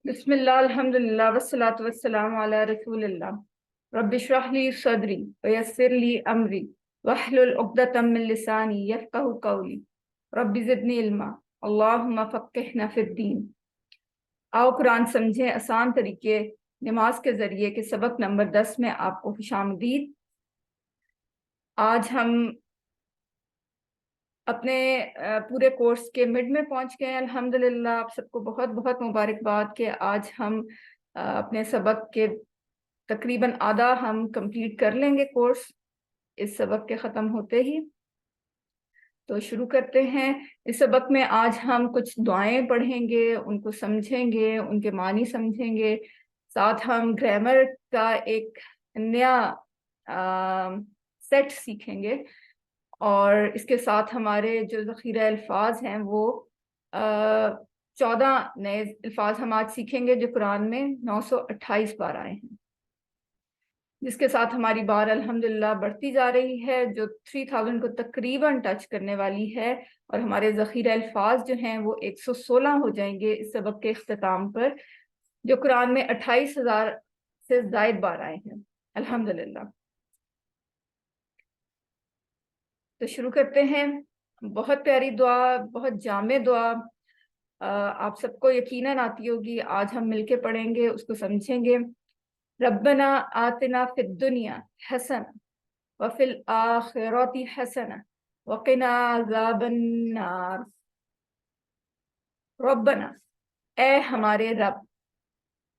بسم اللہ الحمد للہ والصلاۃ والسلام علی رسول اللہ رب اشرح لی صدری ویسر لی امری واحلل عقدۃ من لسانی یفقہوا قولی رب زدنی علما اللہم فقہنا فی الدین۔ آؤ قرآن سمجھیں آسان طریقے نماز کے ذریعے کے سبق نمبر 10 میں آپ کو خوش آمدید۔ آج ہم اپنے پورے کورس کے مڈ میں پہنچ گئے ہیں الحمدللہ۔ آپ سب کو بہت بہت مبارکباد کہ آج ہم اپنے سبق کے تقریباً آدھا ہم کمپلیٹ کر لیں گے کورس اس سبق کے ختم ہوتے ہی۔ تو شروع کرتے ہیں۔ اس سبق میں آج ہم کچھ دعائیں پڑھیں گے، ان کو سمجھیں گے، ان کے معنی سمجھیں گے، ساتھ ہم گرامر کا ایک نیا سیٹ سیکھیں گے، اور اس کے ساتھ ہمارے جو ذخیرہ الفاظ ہیں وہ 14 نئے الفاظ ہم آج سیکھیں گے جو قرآن میں 928 بار آئے ہیں، جس کے ساتھ ہماری بار الحمدللہ بڑھتی جا رہی ہے، جو 3000 کو تقریباً ٹچ کرنے والی ہے، اور ہمارے ذخیرہ الفاظ جو ہیں وہ 116 ہو جائیں گے اس سبق کے اختتام پر، جو قرآن میں 28,000 سے زائد بار آئے ہیں الحمدللہ۔ تو شروع کرتے ہیں۔ بہت پیاری دعا، بہت جامع دعا، آپ سب کو یقیناً آتی ہوگی، آج ہم مل کے پڑھیں گے، اس کو سمجھیں گے۔ ربنا آتنا فی الدنیا حسنہ وفی الآخرۃ حسنہ وقنا عذاب النار۔ ربنا، اے ہمارے رب۔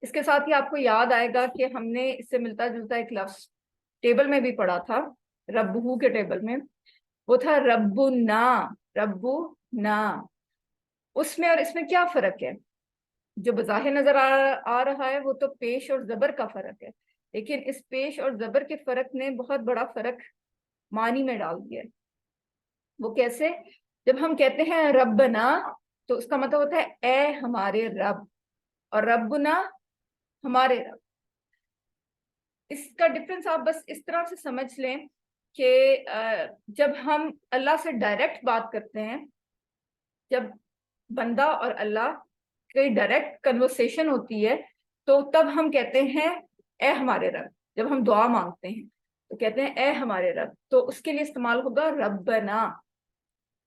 اس کے ساتھ ہی آپ کو یاد آئے گا کہ ہم نے اس سے ملتا جلتا ایک لفظ ٹیبل میں بھی پڑھا تھا، ربہو کے ٹیبل میں، وہ تھا ربنا۔ ربنا، اس میں اور اس میں کیا فرق ہے؟ جو بظاہر نظر آ رہا ہے وہ تو پیش اور زبر کا فرق ہے، لیکن اس پیش اور زبر کے فرق نے بہت بڑا فرق معنی میں ڈال دیا ہے۔ وہ کیسے؟ جب ہم کہتے ہیں ربنا تو اس کا مطلب ہوتا ہے اے ہمارے رب، اور ربنا ہمارے رب۔ اس کا ڈفرنس آپ بس اس طرح سے سمجھ لیں کہ جب ہم اللہ سے ڈائریکٹ بات کرتے ہیں، جب بندہ اور اللہ کی ڈائریکٹ کنورسیشن ہوتی ہے، تو تب ہم کہتے ہیں اے ہمارے رب۔ جب ہم دعا مانگتے ہیں تو کہتے ہیں اے ہمارے رب، تو اس کے لیے استعمال ہوگا ربنا۔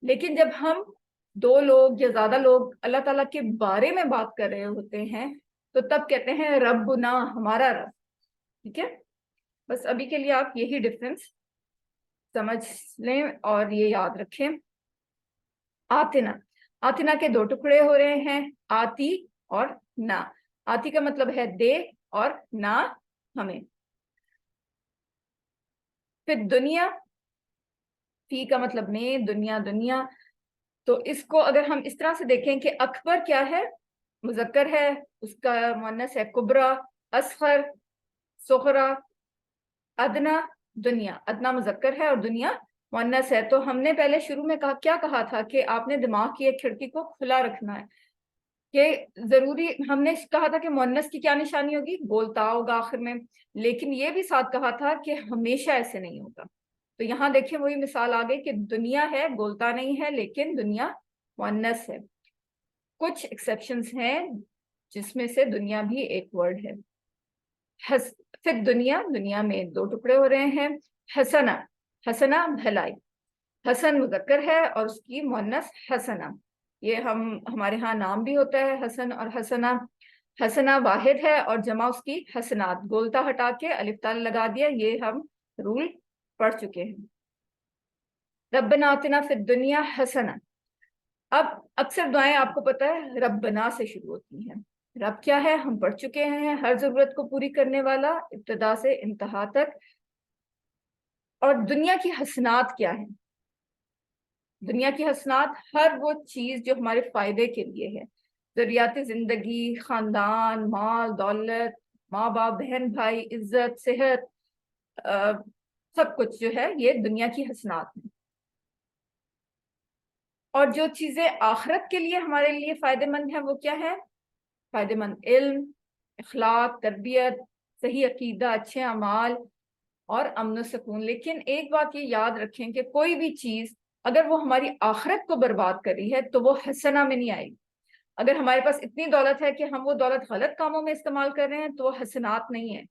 لیکن جب ہم دو لوگ یا زیادہ لوگ اللہ تعالیٰ کے بارے میں بات کر رہے ہوتے ہیں تو تب کہتے ہیں ربنا، ہمارا رب۔ ٹھیک ہے، بس ابھی کے لیے آپ یہی ڈفرنس سمجھ لیں اور یہ یاد رکھیں۔ آتنا، آتنا کے دو ٹکڑے ہو رہے ہیں، آتی اور نا۔ آتی کا مطلب ہے دے، اور نا ہمیں۔ پھر دنیا، فی کا مطلب میں، دنیا دنیا۔ تو اس کو اگر ہم اس طرح سے دیکھیں کہ اکبر کیا ہے؟ مذکر ہے، اس کا مؤنث ہے کبرا، اصغر صغرا، ادنا دنیا۔ ادنا مذکر ہے اور دنیا مؤنث ہے۔ تو ہم نے پہلے شروع میں کیا کہا تھا کہ آپ نے دماغ کی ایک کھڑکی کو کھلا رکھنا ہے، کہ ضروری ہم نے کہا تھا کہ مؤنث کی کیا نشانی ہوگی؟ بولتا ہوگا آخر میں، لیکن یہ بھی ساتھ کہا تھا کہ ہمیشہ ایسے نہیں ہوگا۔ تو یہاں دیکھیں وہی مثال آ گئی کہ دنیا ہے، بولتا نہیں ہے، لیکن دنیا مؤنث ہے۔ کچھ ایکسیپشنز ہیں جس میں سے دنیا بھی ایک ورڈ ہے۔ پھر دنیا، دنیا میں دو ٹکڑے ہو رہے ہیں، حسنہ، حسنہ بھلائی۔ حسن مذکر ہے اور اس کی مؤنث حسنہ۔ یہ ہمارے ہاں نام بھی ہوتا ہے حسن اور حسنہ۔ حسنہ واحد ہے اور جمع اس کی حسنات، گولتا ہٹا کے الف تال لگا دیا، یہ ہم رول پڑھ چکے ہیں۔ ربنا آتنا فی الدنیا حسنہ۔ اب اکثر دعائیں آپ کو پتہ ہے ربنا سے شروع ہوتی ہیں۔ رب کیا ہے ہم پڑھ چکے ہیں، ہر ضرورت کو پوری کرنے والا ابتدا سے انتہا تک۔ اور دنیا کی حسنات کیا ہیں؟ دنیا کی حسنات ہر وہ چیز جو ہمارے فائدے کے لیے ہے، ضروریات زندگی، خاندان، مال دولت، ماں باپ، بہن بھائی، عزت، صحت، سب کچھ جو ہے یہ دنیا کی حسنات ہیں۔ اور جو چیزیں آخرت کے لیے ہمارے لیے فائدے مند ہیں وہ کیا ہے؟ فائدے مند علم، اخلاق، تربیت، صحیح عقیدہ، اچھے اعمال اور امن و سکون۔ لیکن ایک بات یہ یاد رکھیں کہ کوئی بھی چیز اگر وہ ہماری آخرت کو برباد کر رہی ہے تو وہ حسنہ میں نہیں آئے گی۔ اگر ہمارے پاس اتنی دولت ہے کہ ہم وہ دولت غلط کاموں میں استعمال کر رہے ہیں تو وہ حسنات نہیں ہے.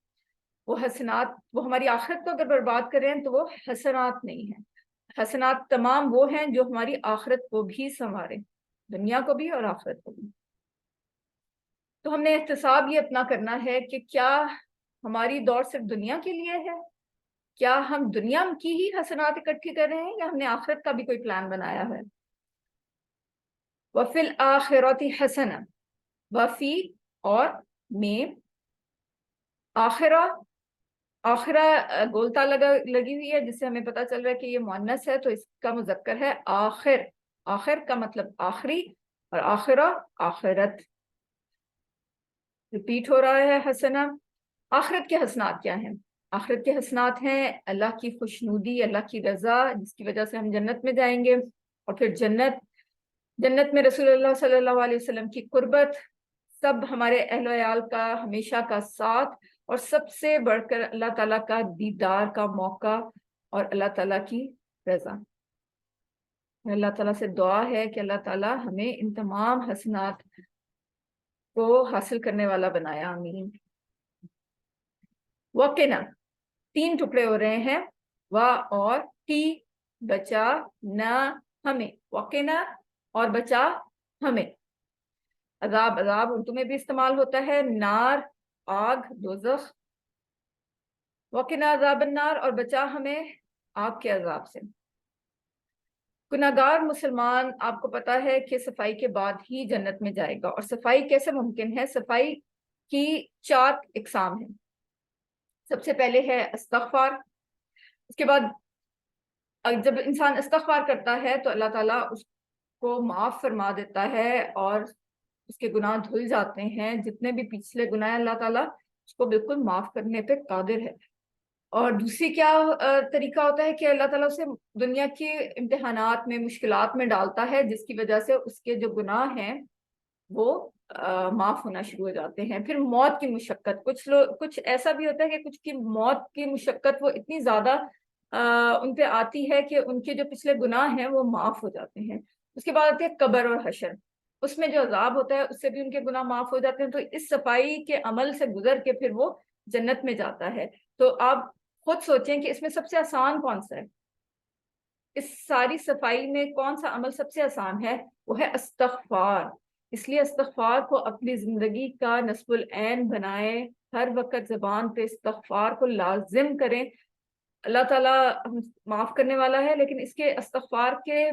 وہ حسنات، وہ ہماری آخرت کو اگر برباد کر رہے ہیں تو وہ حسنات نہیں ہیں. حسنات تمام وہ ہیں جو ہماری آخرت کو بھی سنوارے، دنیا کو بھی اور آخرت کو بھی. تو ہم نے احتساب یہ اپنا کرنا ہے کہ کیا ہماری دوڑ صرف دنیا کے لیے ہے؟ کیا ہم دنیا کی ہی حسنات اکٹھی کر رہے ہیں یا ہم نے آخرت کا بھی کوئی پلان بنایا ہے؟ وفی الآخرۃ حسنہ، وفی اور میں، آخرہ، آخرہ گولتا لگی ہوئی ہے جس سے ہمیں پتہ چل رہا ہے کہ یہ مؤنث ہے تو اس کا مذکر ہے آخر. آخر کا مطلب آخری، اور آخرہ آخرت. ریپیٹ ہو رہا ہے حسنہ. آخرت کے حسنات کیا ہیں؟ آخرت کے حسنات ہیں اللہ کی خوشنودی، اللہ کی رضا، جس کی وجہ سے ہم جنت میں جائیں گے. اور پھر جنت میں رسول اللہ صلی اللہ علیہ وسلم کی قربت، سب ہمارے اہل و عیال کا ہمیشہ کا ساتھ، اور سب سے بڑھ کر اللہ تعالیٰ کا دیدار کا موقع اور اللہ تعالیٰ کی رضا. اللہ تعالیٰ سے دعا ہے کہ اللہ تعالیٰ ہمیں ان تمام حسنات کو حاصل کرنے والا بنایا. آمین. وقنا، 3 ٹکڑے ہو رہے ہیں، وا اور ٹی، بچا نہ ہمیں. وقنا اور بچا ہمیں. عذاب، عذاب اردو میں بھی استعمال ہوتا ہے، نار آگ، دوزخ. وقنا عذاب النار، اور بچا ہمیں آگ کے عذاب سے. گناہگار مسلمان، آپ کو پتا ہے کہ صفائی کے بعد ہی جنت میں جائے گا. اور صفائی کیسے ممکن ہے؟ صفائی کی 4 اقسام ہیں. سب سے پہلے ہے استغفار. اس کے بعد جب انسان استغفار کرتا ہے تو اللہ تعالیٰ اس کو معاف فرما دیتا ہے اور اس کے گناہ دھل جاتے ہیں. جتنے بھی پچھلے گناہ ہیں اللہ تعالیٰ اس کو بالکل معاف کرنے پہ قادر ہے. اور دوسری کیا طریقہ ہوتا ہے کہ اللہ تعالیٰ اسے دنیا کے امتحانات میں، مشکلات میں ڈالتا ہے، جس کی وجہ سے اس کے جو گناہ ہیں وہ معاف ہونا شروع ہو جاتے ہیں. پھر موت کی مشقت، کچھ ایسا بھی ہوتا ہے کہ کچھ کی موت کی مشقت وہ اتنی زیادہ ان پہ آتی ہے کہ ان کے جو پچھلے گناہ ہیں وہ معاف ہو جاتے ہیں. اس کے بعد آتے ہیں قبر اور حشر. اس میں جو عذاب ہوتا ہے اس سے بھی ان کے گناہ معاف ہو جاتے ہیں. تو اس صفائی کے عمل سے گزر کے پھر وہ جنت میں جاتا ہے. تو آپ خود سوچیں کہ اس میں سب سے آسان کون سا ہے؟ اس ساری صفائی میں کون سا عمل سب سے آسان ہے؟ وہ ہے استغفار. اس لیے استغفار کو اپنی زندگی کا نصب العین بنائیں. ہر وقت زبان پہ استغفار کو لازم کریں. اللہ تعالیٰ معاف کرنے والا ہے، لیکن اس کے استغفار کے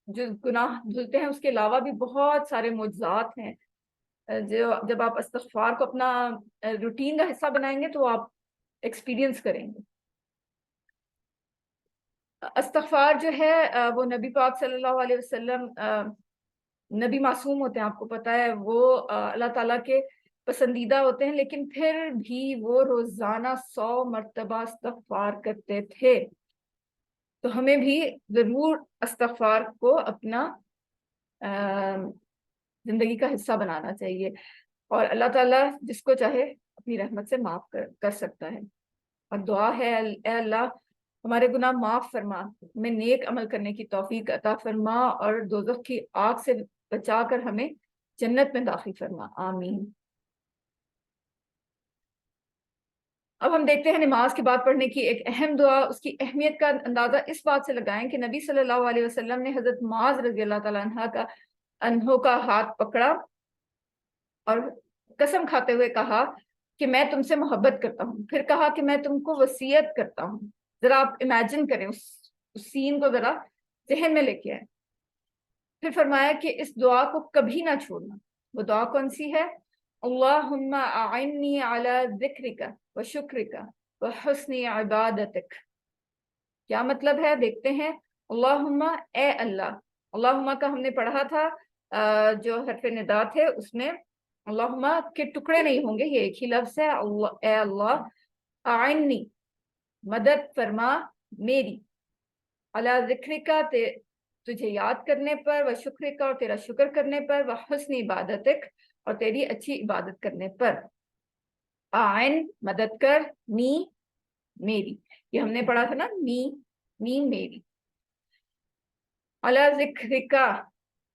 جو گناہ دھلتے ہیں اس کے علاوہ بھی بہت سارے معجزات ہیں. جب آپ استغفار کو اپنا روٹین کا حصہ بنائیں گے تو آپ ایکسپیرینس کریں گے. استغفار جو ہے وہ نبی پاک صلی اللہ علیہ وسلم، نبی معصوم ہوتے ہیں، آپ کو پتا ہے، وہ اللہ تعالیٰ کے پسندیدہ ہوتے ہیں، لیکن پھر بھی وہ روزانہ 100 مرتبہ استغفار کرتے تھے. تو ہمیں بھی ضرور استغفار کو اپنا زندگی کا حصہ بنانا چاہیے. اور اللہ تعالیٰ جس کو چاہے اپنی رحمت سے معاف کر سکتا ہے. اور دعا ہے اے اللہ ہمارے گناہ معاف فرما، ہمیں نیک عمل کرنے کی توفیق عطا فرما، اور دوزخ کی آگ سے بچا کر ہمیں جنت میں داخل فرما. آمین. اب ہم دیکھتے ہیں نماز کے بعد پڑھنے کی ایک اہم دعا. اس کی اہمیت کا اندازہ اس بات سے لگائیں کہ نبی صلی اللہ علیہ وسلم نے حضرت معاذ رضی اللہ تعالیٰ عنہ کا ہاتھ پکڑا اور قسم کھاتے ہوئے کہا کہ میں تم سے محبت کرتا ہوں. پھر کہا کہ میں تم کو وصیت کرتا ہوں. ذرا آپ امیجن کریں اس سین کو، ذرا ذہن میں لے کے آئیں. پھر فرمایا کہ اس دعا کو کبھی نہ چھوڑنا. وہ دعا کون سی ہے؟ اللہم اعنی علی ذکرک و شکرک و حسن عبادتک. کیا مطلب ہے؟ دیکھتے ہیں. اللہم، اے اللہ. اللہم کا ہم نے پڑھا تھا جو حرف ندا تھے اس میں اللہم کے ٹکڑے نہیں ہوں گے، یہ ایک ہی لفظ ہے. اے اللہ، اعنی مدد فرما میری، علی ذکرک تجھے یاد کرنے پر، و شکرک اور تیرا شکر کرنے پر، و حسن عبادتک اور تیری اچھی عبادت کرنے پر. آئن مدد کر، نی میری، یہ ہم نے پڑھا تھا نا، نی میری. علی ذکرک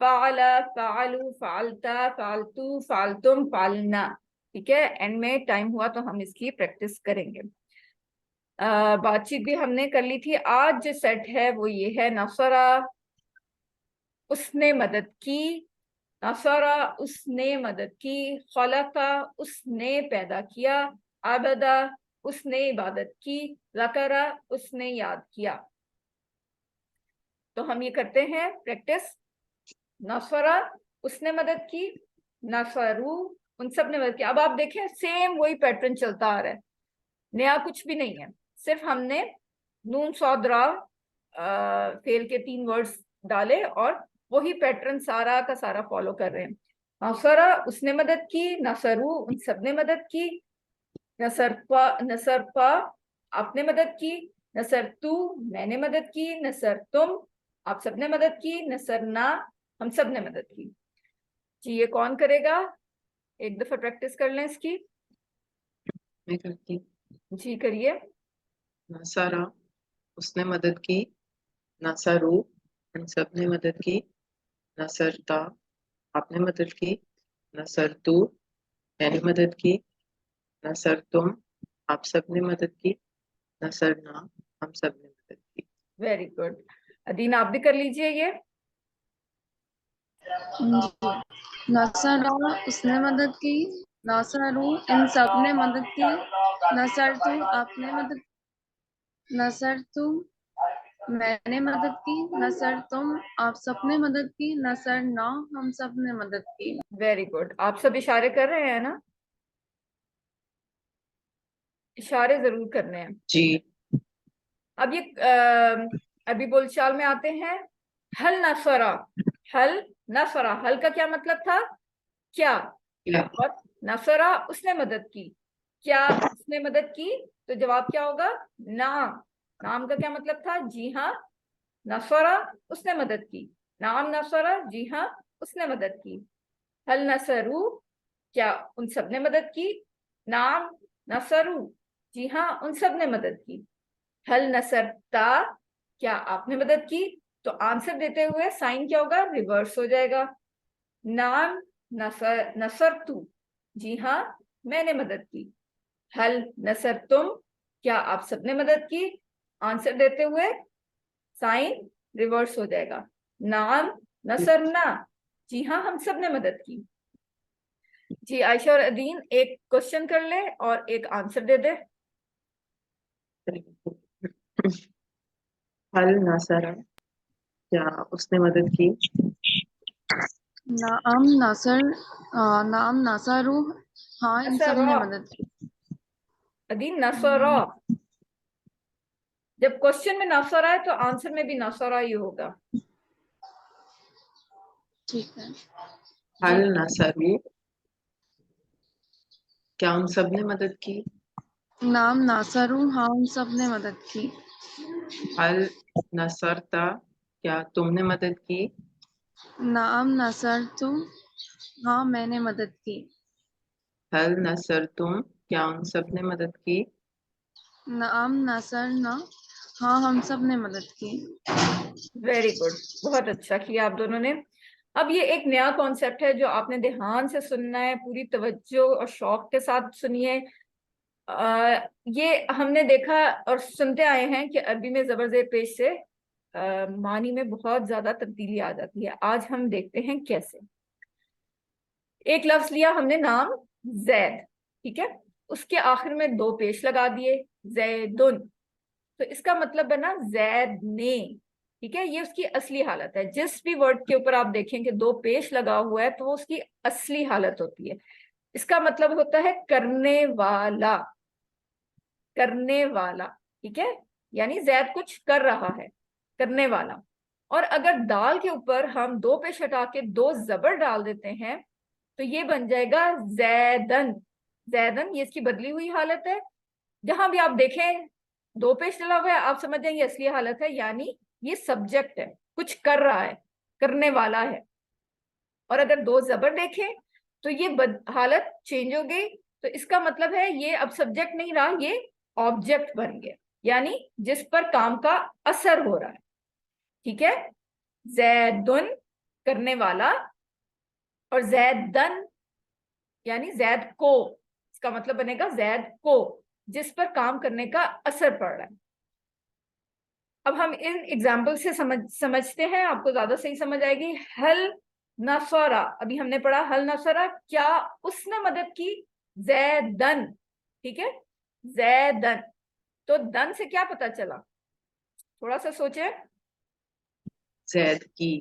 فعل، فعلوا، فعلتا، فعلتو، فعلتم، فعلنا. ٹھیک ہے، اینڈ میں ٹائم ہوا تو ہم اس کی پریکٹس کریں گے. بات چیت بھی ہم نے کر لی تھی. آج جو سیٹ ہے وہ یہ ہے: نصرہ اس نے مدد کی، نصرہ اس نے مدد کی، خلقہ اس نے پیدا کیا، عبدہ اس نے عبادت کی، ذکرہ اس نے یاد کیا. تو ہم یہ کرتے ہیں پریکٹس. نصرہ اس نے مدد کی، نصرو ان سب نے مدد کی. اب آپ دیکھیں سیم وہی پیٹرن چلتا آ رہا ہے، نیا کچھ بھی نہیں ہے. صرف ہم نے نون صاد را فعل کے 3 ورڈز ڈالے اور وہی پیٹرن سارا کا سارا فالو کر رہے ہیں. نصرہ اس نے مدد کی، نصرو ان سب نے مدد کی، نصرفا آپ نے مدد کی، نصرتو میں نے مدد کی، نصرتم آپ سب نے مدد کی، نصرنا ہم سب نے مدد کی. جی یہ کون کرے گا؟ ایک دفعہ پریکٹس کر لیں اس کی. میں کرتی. جی کریے. نصرہ اس نے مدد کی، نصرو ان سب نے مدد کی، نصرتا آپ نے مدد کی، نصرتو میں نے مدد کی، نصرتم آپ سب نے مدد کی، نصرنا ہم سب نے مدد کی. Very good. ادین آپ بھی کر لیجئے یہ. جی نصرہ اس نے مدد کی، نصرو ان سب نے مدد کی، نصرتو آپ نے مدد، نصرتو میں نے مدد کی، نصرتم آپ سب نے مدد کی، نصرنا ہم سب نے مدد کی. Very good. آپ سب اشارے کر رہے ہیں نا؟ اشارے ضرور کرنے ہیں. جی. اب یہ ابھی بول چال میں آتے ہیں. حل نصرہ، حل نصرہ، حل کا کیا مطلب تھا؟ کیا. اور نصرہ اس نے مدد کی، کیا اس نے مدد کی؟ تو جواب کیا ہوگا؟ نعم. نعم کا کیا مطلب تھا؟ جی ہاں. نصرہ اس نے مدد کی، نعم نصرہ جی ہاں اس نے مدد کی. حل نصرو کیا ان سب نے مدد کی؟ نعم نصرو جی ہاں ان سب نے مدد کی. حل نصرتا کیا آپ نے مدد کی؟ تو آنسر دیتے ہوئے سائن کیا ہوگا؟ ریورس ہو جائے گا. نعم نصرتو جی ہاں میں نے مدد کی. حل نصرتم کیا آپ سب نے مدد کی؟ آنسر دیتے ہوئے سائن ریورس ہو جائے گا. نعم نصرنا جی ہاں ہم سب نے مدد کی. جی عائشہ اور ادین ایک کوشچن کر لے اور ایک آنسر دے دے. حل نصرہ کیا اس نے مدد کی؟ نعم نصر، نعم نصرو ہاں ان سب نے مدد کی. ادین نصرہ، جب کوشچن میں نصرہ ہے تو آنسر میں بھی نصرہ ہی ہوگا. ٹھیک ہے. حل نصرو کیا ان سب نے مدد کی؟ نعم نصرو ہاں ان سب نے مدد کی. حل نصرتا کیا تم نے مدد کی؟ نعم نصرتم ہاں میں نے مدد کی. حل نصرتم کیا ان سب نے مدد کی؟ نعم نصرنا ہاں ہم سب نے مدد کی. Very good. بہت اچھا کیا آپ دونوں نے. اب یہ ایک نیا کانسیپٹ ہے جو آپ نے دھیان سے سننا ہے، پوری توجہ اور شوق کے ساتھ سنیے. یہ ہم نے دیکھا اور سنتے آئے ہیں کہ عربی میں زبر زیر پیش سے معنی میں بہت زیادہ تبدیلی آ جاتی ہے. آج ہم دیکھتے ہیں کیسے. ایک لفظ لیا ہم نے نام زید، ٹھیک ہے، اس کے آخر میں 2 پیش لگا دیے، زیدن. تو اس کا مطلب بنا زید نے، ٹھیک ہے. یہ اس کی اصلی حالت ہے. جس بھی ورڈ کے اوپر آپ دیکھیں کہ 2 پیش لگا ہوا ہے تو وہ اس کی اصلی حالت ہوتی ہے. اس کا مطلب ہوتا ہے کرنے والا، کرنے والا، ٹھیک ہے. یعنی زید کچھ کر رہا ہے، کرنے والا. اور اگر دال کے اوپر ہم 2 پیش ہٹا کے 2 زبر ڈال دیتے ہیں تو یہ بن جائے گا زیدن. زیدن یہ اس کی بدلی ہوئی حالت ہے. جہاں بھی آپ دیکھیں 2 پیش ڈلا ہوا ہے آپ سمجھ جائیں گے اصلی حالت ہے، یعنی یہ سبجیکٹ ہے، کچھ کر رہا ہے، کرنے والا ہے. اور اگر 2 زبر دیکھیں تو یہ حالت چینج ہو گئی. تو اس کا مطلب ہے یہ اب سبجیکٹ نہیں رہا، یہ آبجیکٹ بن گیا، یعنی جس پر کام کا اثر ہو رہا ہے. ٹھیک ہے. زیدن کرنے والا, اور زیدن یعنی زید کو, اس کا مطلب بنے گا زید کو, جس پر کام کرنے کا اثر پڑ رہا ہے. اب ہم ان ایگزامپل سے سمجھتے ہیں, آپ کو زیادہ صحیح سمجھ آئے گی. حل نصرہ, ابھی ہم نے پڑھا حل نصرہ, کیا اس نے مدد کی زیدن, ٹھیک ہے, زیدن. تو دن سے کیا پتا چلا, تھوڑا سا سوچیں. زید کی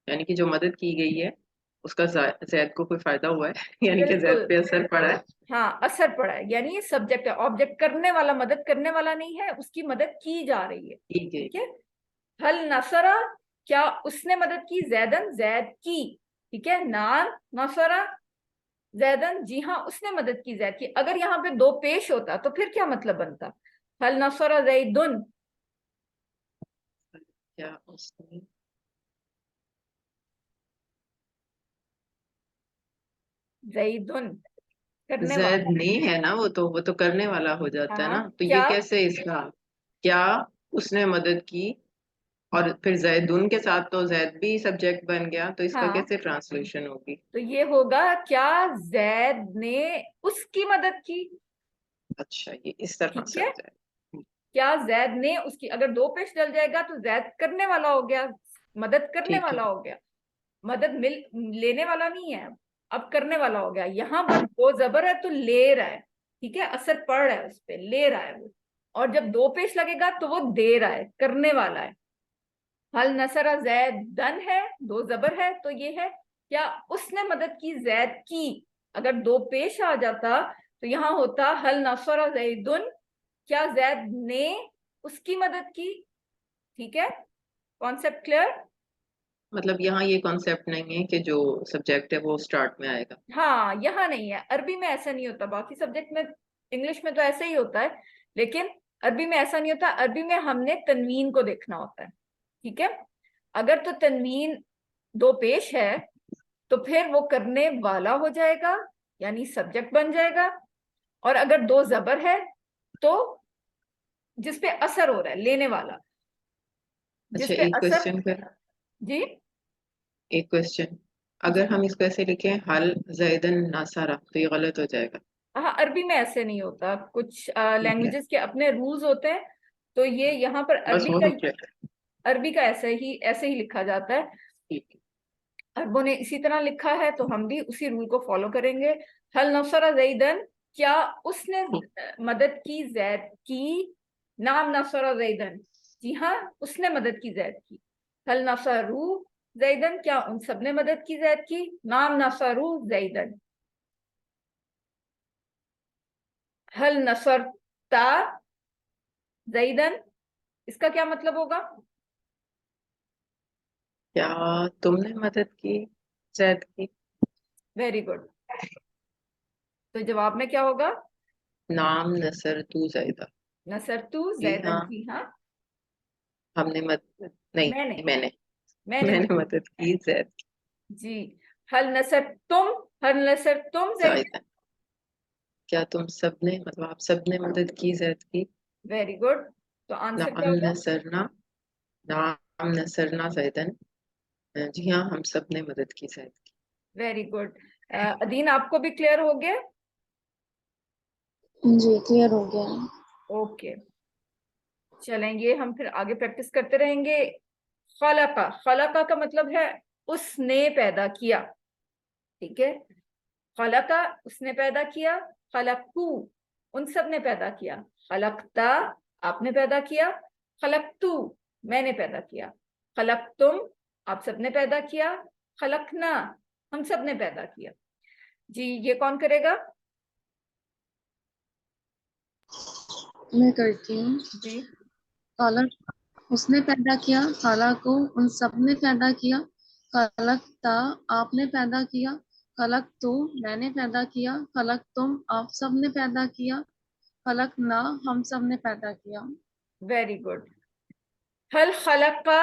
یعنی کہ جو مدد کی گئی ہے اس کا زید کو کوئی فائدہ ہوا ہے, یعنی کہ زید پہ اثر پڑا ہے. ہاں, اثر پڑا ہے, یعنی یہ سبجیکٹ ہے, آبجیکٹ کرنے والا مدد کرنے والا نہیں ہے, اس کی مدد کی جا رہی ہے. ٹھیک ہے, حل نصرہ, کیا اس نے مدد کی زیدن, زید کی, ٹھیک ہے. نعم نصرہ زیدن, جی ہاں اس نے مدد کی زید کی. اگر یہاں پہ دو پیش ہوتا تو پھر کیا مطلب بنتا, حل نصرہ زیدن, کیا اس نے زیدن کرنے زید والا. نے ہے نا, وہ تو کرنے والا ہو جاتا ہے ہاں, نا. تو یہ کیا کیسے اس کا, کیا اس نے مدد کی, اور پھر زیدون کے ساتھ تو زید بھی سبجیکٹ بن گیا, تو اس کا ہاں, کیسے ٹرانسلیشن ہوگی؟ تو یہ ہوگا کیا زید نے اس کی مدد کی. اچھا, یہ اس طرح ٹھیک سے ہے, آ جائے. کیا زید نے اس کی, اگر دو پیش ڈل جائے گا تو زید کرنے والا ہو گیا, مدد کرنے ٹھیک ہے, والا ہو گیا, مدد لینے والا نہیں ہے, اب کرنے والا ہو گیا. یہاں پر دو زبر ہے تو لے رہا ہے, ٹھیک ہے, اثر پڑ رہا ہے اس پہ, لے رہا ہے وہ. اور جب دو پیش لگے گا تو وہ دے رہا ہے, کرنے والا ہے. حل نصرہ زید دن ہے, دو زبر ہے, تو یہ ہے کیا اس نے مدد کی زید کی. اگر دو پیش آ جاتا تو یہاں ہوتا حل نصرہ زیدن, کیا زید نے اس کی مدد کی. ٹھیک ہے, کانسیپٹ کلیئر. مطلب یہاں یہ کانسیپٹ نہیں ہے کہ جو سبجیکٹ ہے وہ سٹارٹ میں آئے گا. ہاں, یہاں نہیں ہے, عربی میں ایسا نہیں ہوتا, باقی سبجیکٹ میں انگلش میں تو ایسا ہی ہوتا ہے, لیکن عربی میں ایسا نہیں ہوتا. عربی میں ہم نے تنوین کو دیکھنا ہوتا ہے. ٹھیک ہے, اگر تو تنوین دو پیش ہے تو پھر وہ کرنے والا ہو جائے گا, یعنی سبجیکٹ بن جائے گا. اور اگر دو زبر ہے تو جس پہ اثر ہو رہا ہے, لینے والا, جس اچھا, پہ ایک اثر. کوشچن پھر, جی ایک کوشچن, جی, اگر ہم اس کو ایسے لکھیں حل زیدن ناصرہ تو یہ غلط ہو جائے گا. ہاں, عربی میں ایسے نہیں ہوتا, کچھ ٹھیک ہے, لینگویجز کے اپنے رولز ہوتے ہیں. تو یہ یہاں پر بس وہ ہی چیک. عربی کا ایسے ہی لکھا جاتا ہے. ٹھیک ہے, عربوں نے اسی طرح لکھا ہے تو ہم بھی اسی رول کو فالو کریں گے. حل نصرہ زیدن, کیا اس نے مدد کی زید کی. نعم نصرہ زیدن, جی ہاں اس نے مدد کی زید کی. حل نصروا زیدن, کیا ان سب نے مدد کی زید کی. نعم نصروا زیدن. حل نصرتا زیدن, اس کا کیا مطلب ہوگا. کیا تم نے مدد کی زید کی. Very good. تو جواب میں کیا ہوگا, نام نصر تو زیدہ. نصرتو جی زیدن, ہاں, جی ہاں ہم نے نہیں, میں نے میں نے میں نے میں نے مدد مدد کی زید کی. جی. حل نصرتم زیدن. زیدہ, کیا تم سب نے, مطلب آپ سب نے مدد کی زید کی. Very good. تو آنسر کیا نعم ہوگا. نصرنا, نعم نصرنا زیدن, جی ہاں ہم سب نے مدد کی زید کی. Very good. ادین, آپ کو بھی کلیئر ہو گیا. جی کلیئر ہو گیا. اوکے, چلیں گے ہم پھر آگے پریکٹس کرتے رہیں گے. خلقہ, خلقہ کا مطلب ہے اس نے پیدا کیا. ٹھیک ہے, خلقہ اس نے پیدا کیا. خلقتو ان سب نے پیدا کیا. خلقتا آپ نے پیدا کیا. خلقتو میں نے پیدا کیا. خلقتم آپ سب نے پیدا کیا. خلقنا ہم سب نے پیدا کیا. جی یہ کون کرے گا. میں کرتی ہوں. جی خلق اس نے پیدا کیا. خلق کو ان سب نے پیدا کیا. خلقتا آپ نے پیدا کیا. خلق تو میں نے پیدا کیا. خلق تم آپ سب نے پیدا کیا. خلق نہ ہم سب نے پیدا کیا. Very good. حل خلقہ,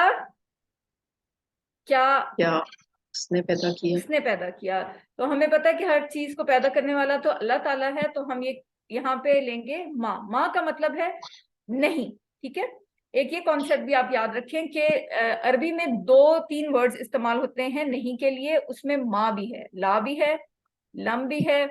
کیا کیا اس نے پیدا کیا. اس نے پیدا کیا. تو ہمیں پتا ہے کہ ہر چیز کو پیدا کرنے والا تو اللہ تعالیٰ ہے, تو ہم یہ یہاں پہ لیں گے ماں. ماں کا مطلب ہے نہیں. ٹھیک ہے, ایک یہ کانسیپٹ بھی آپ یاد رکھیں کہ عربی میں 2-3 ورڈز استعمال ہوتے ہیں نہیں کے لیے، اس میں ما بھی ہے، لا بھی ہے، لم بھی ہے۔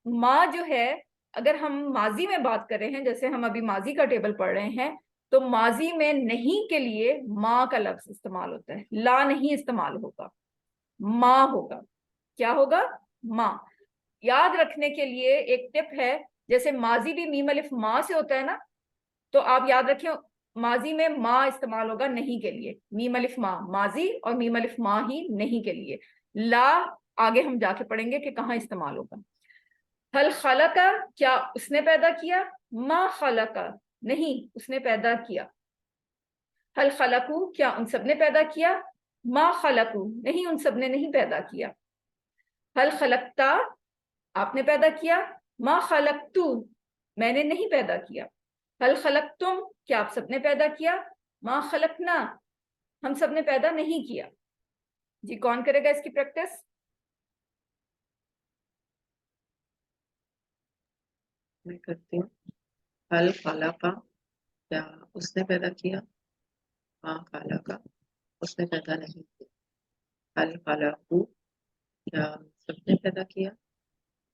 ما جو ہے اگر ہم ماضی میں بات کر رہے ہیں، جیسے ہم ابھی ماضی کا ٹیبل پڑھ رہے ہیں، تو ماضی میں نہیں کے لیے ما کا لفظ استعمال ہوتا ہے، لا نہیں استعمال ہوگا، ما ہوگا۔ کیا ہوگا؟ ما۔ یاد رکھنے کے لیے ایک ٹپ ہے، جیسے ماضی بھی میم الف ما سے ہوتا ہے نا، تو آپ یاد رکھیں ماضی میں ما استعمال ہوگا نہیں کے لیے، میم الف ما ماضی اور میم الف ما ہی نہیں کے لیے۔ لا آگے ہم جا کے پڑھیں گے کہ کہاں استعمال ہوگا۔ حل خلق، کیا اس نے پیدا کیا؟ ما خلق، نہیں اس نے پیدا کیا۔ حل خلقو، کیا ان سب نے پیدا کیا؟ ما خلقو، نہیں ان سب نے نہیں پیدا کیا۔ حل خلقتا، آپ نے پیدا کیا؟ ما خلقتو، میں نے نہیں پیدا کیا۔ حل خلقتم، کیا آپ سب نے پیدا کیا؟ ما خلقنا، ہم سب نے پیدا نہیں کیا۔ جی کون کرے گا اس کی پریکٹس؟ میں کرتی ہوں۔ حل خلق، کیا اس نے پیدا کیا؟ ما خلق، اس نے پیدا نہیں کیا۔ حل خلقو، کیا سب نے پیدا کیا؟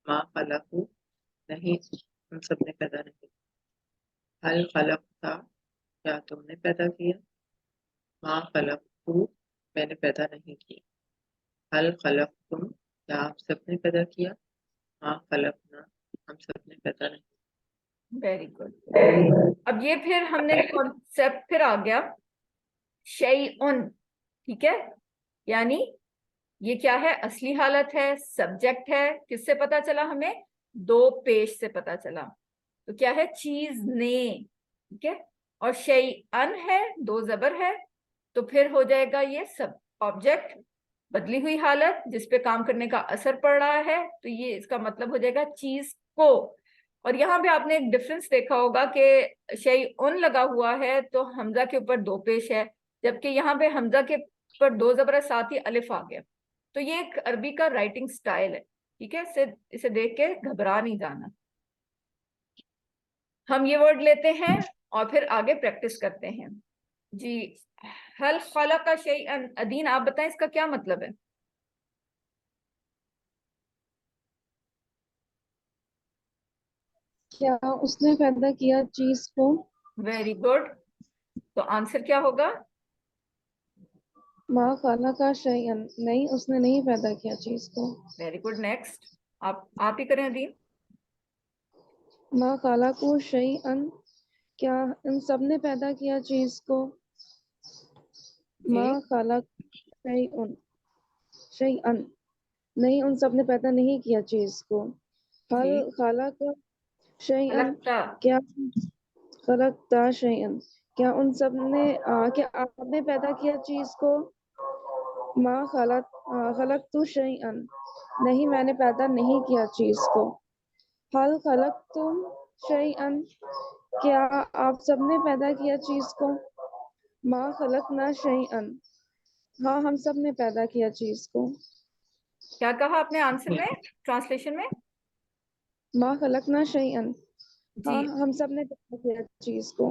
ما خلقو، نہیں ہم سب نے پیدا نہیں کیا۔ حل خلقتا، کیا تم نے پیدا کیا؟ ما خلقتو، میں نے پیدا نہیں کیا۔ حل خلقتم، کیا آپ سب نے پیدا کیا؟ ما خلقنا، ہم سب نے پیدا نہیں کیا۔ Very good. اب یہ پھر ہم نے کانسیپٹ پھر آ گیا شیئن، ٹھیک ہے، یعنی یہ کیا ہے؟ اصلی حالت ہے، سبجیکٹ ہے، کس سے پتا چلا ہمیں؟ دو پیش سے پتا چلا، تو کیا ہے؟ چیز نے، ٹھیک ہے، اور شیئن ہے، دو زبر ہے، تو پھر ہو جائے گا یہ سب آبجیکٹ، بدلی ہوئی حالت جس پہ کام کرنے کا اثر پڑ رہا ہے، تو یہ اس کا مطلب ہو جائے گا چیز کو۔ اور یہاں پہ آپ نے ایک ڈفرنس دیکھا ہوگا کہ شیئن لگا ہوا ہے تو حمزہ کے اوپر دو پیش ہے، جبکہ یہاں پہ حمزہ کے اوپر دو زبر ہے، ساتھ ہی الف آ گیا۔ تو یہ ایک عربی کا رائٹنگ سٹائل ہے، ٹھیک ہے، اسے دیکھ کے گھبرا نہیں جانا۔ ہم یہ ورڈ لیتے ہیں اور پھر آگے پریکٹس کرتے ہیں۔ جی حل خلق شیئا، ادین آپ بتائیں اس کا کیا مطلب ہے؟ کیا اس نے پیدا کیا چیز کو؟ ویری گڈ، تو آنسر کیا ہوگا؟ ما خلق شیئا، نہیں اس نے نہیں پیدا کیا چیز کو۔ ویری گڈ، نیکسٹ آپ ہی کریں ادین۔ ما خلق شیئا، کیا ان سب نے پیدا کیا چیز کو؟ ما جی خلق شیئا، نہیں ان سب نے پیدا نہیں کیا چیز کو۔ حل جی، خلق شیئا، خلقتا، کیا خلقتا شیئا، کیا ان سب نے کیا آپ نے پیدا کیا چیز کو؟ ما خلقت شیئا، نہیں میں نے پیدا نہیں کیا چیز کو۔ حل خلقتم شیئا، کیا آپ سب نے پیدا کیا چیز کو؟ ما خلقنا شیئا، ہاں ہم سب نے پیدا کیا چیز کو۔ کیا کہا آپ نے آنسر میں، ٹرانسلیشن میں؟ ما خلقنا شیئا، جی ہاں ہم سب نے پیدا کیا چیز کو۔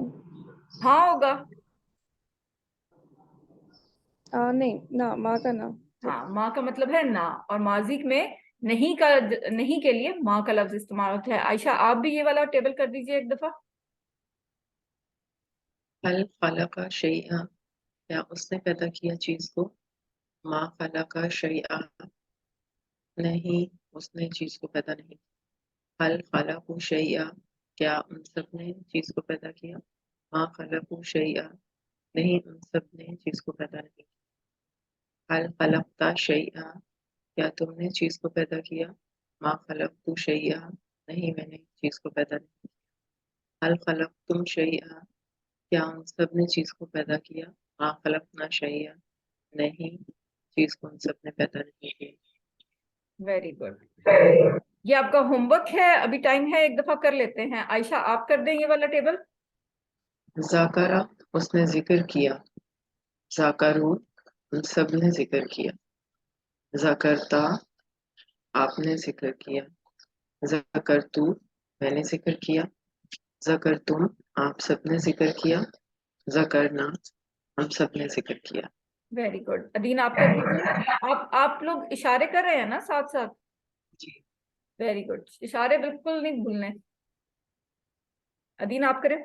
ہاں ہوگا، نہیں نہ، ماں کا نہ۔ ہاں ماں کا مطلب ہے نہ، اور ماضی میں نہیں کا، نہیں کے لیے ماں کا لفظ استعمال ہوتا ہے۔ عائشہ آپ بھی یہ والا ٹیبل کر دیجئے ایک دفعہ۔ حل خلق شیئا، کیا اس نے پیدا کیا چیز کو؟ ما خلق شیئا، نہیں اس نے چیز کو پیدا نہیں کیا۔ حل خلق شیئا، کیا ان سب نے چیز کو پیدا کیا؟ ما خلق شیئا، نہیں ان سب نے چیز کو پیدا نہیں کیا۔ حل خلقتا شیئا، کیا تم نے چیز کو پیدا کیا؟ ما خلقت شیئا، نہیں میں نے چیز کو پیدا نہیں کیا۔ حل خلقتم شیئا، کیا ان سب نے چیز کو پیدا کیا؟ ما خلقنا شیئا، نہیں چیز کو ان سب نے پیدا نہیں کیا۔ ویری گڈ، یہ آپ کا ہوم ورک ہے، ابھی ٹائم ہے، ایک دفعہ کر لیتے ہیں۔ عائشہ آپ کر دیں یہ والا ٹیبل۔ ذاکرہ، اس نے ذکر کیا۔ ذاکرو، ان سب نے ذکر کیا۔ ذکرتا، آپ نے ذکر کیا۔ ذکرتو، میں نے ذکر کیا۔ ذکرتم، آپ سب نے ذکر کیا. ذکرنا ہم سب نے ذکر کیا. Very good. ادین آپ کر دیجیے. آپ لوگ اشارے کر رہے ہیں نا ساتھ ساتھ؟ جی. Very good. اشارے بالکل نہیں بھولنے. ادین آپ کریں.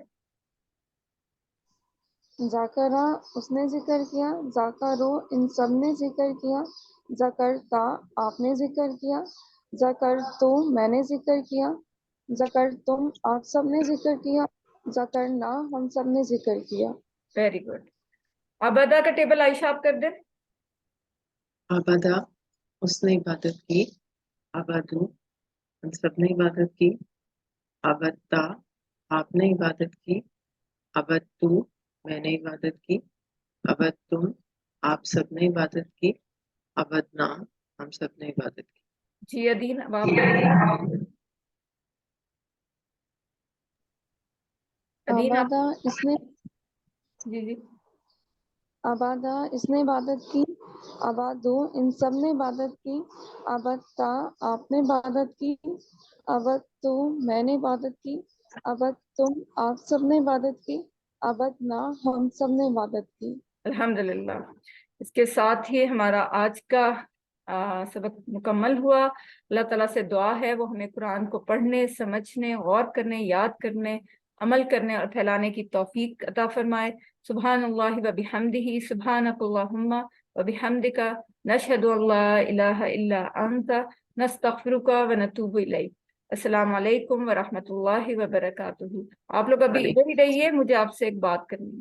ذاکرہ اس نے ذکر کیا، ذاکرو ان سب نے ذکر کیا، ذکرتا آپ نے ذکر کیا، ذکرتو میں نے ذکر کیا، ذکرتم آپ سب نے ذکر کیا، ذکرنا ہم سب نے ذکر کیا. Very good. ابدا کا ٹیبل عائشہ آپ کر دیں. آبادا اس نے عبادت کی. آبادو ہم سب نے عبادت کی. آبدتا آپ نے عبادت کی. آبدتو میں نے عبادت کی. آبدتم آپ سب نے عبادت کی. آبدنا ہم سب نے عبادت کی. جی ادین اب آپ کر دیں. ادین آپ. آبادہ اس نے جی جی. آبادہ اس نے عبادت کی، آبادو ان سب نے عبادت کی، آبادتا آپ نے عبادت کی، آبادتو میں نے عبادت کی، آبادتم آپ سب نے عبادت کی، آبادنا ہم سب نے عبادت کی. الحمدللہ. اس کے ساتھ ہی ہمارا آج کا سبق مکمل ہوا. اللہ تعالیٰ سے دعا ہے وہ ہمیں قرآن کو پڑھنے، سمجھنے، غور کرنے، یاد کرنے، عمل کرنے اور پھیلانے کی توفیق عطا فرمائے. سبحان اللہ و بحمدہ، سبحانک اللہم و بحمدک، نشہد ان لا الہ الا انت، نستغفرک و نتوب الیک. السلام علیکم ورحمۃ اللہ وبرکاتہ. آپ لوگ ابھی ادھر ہی رہیے، مجھے آپ سے ایک بات کرنی ہے.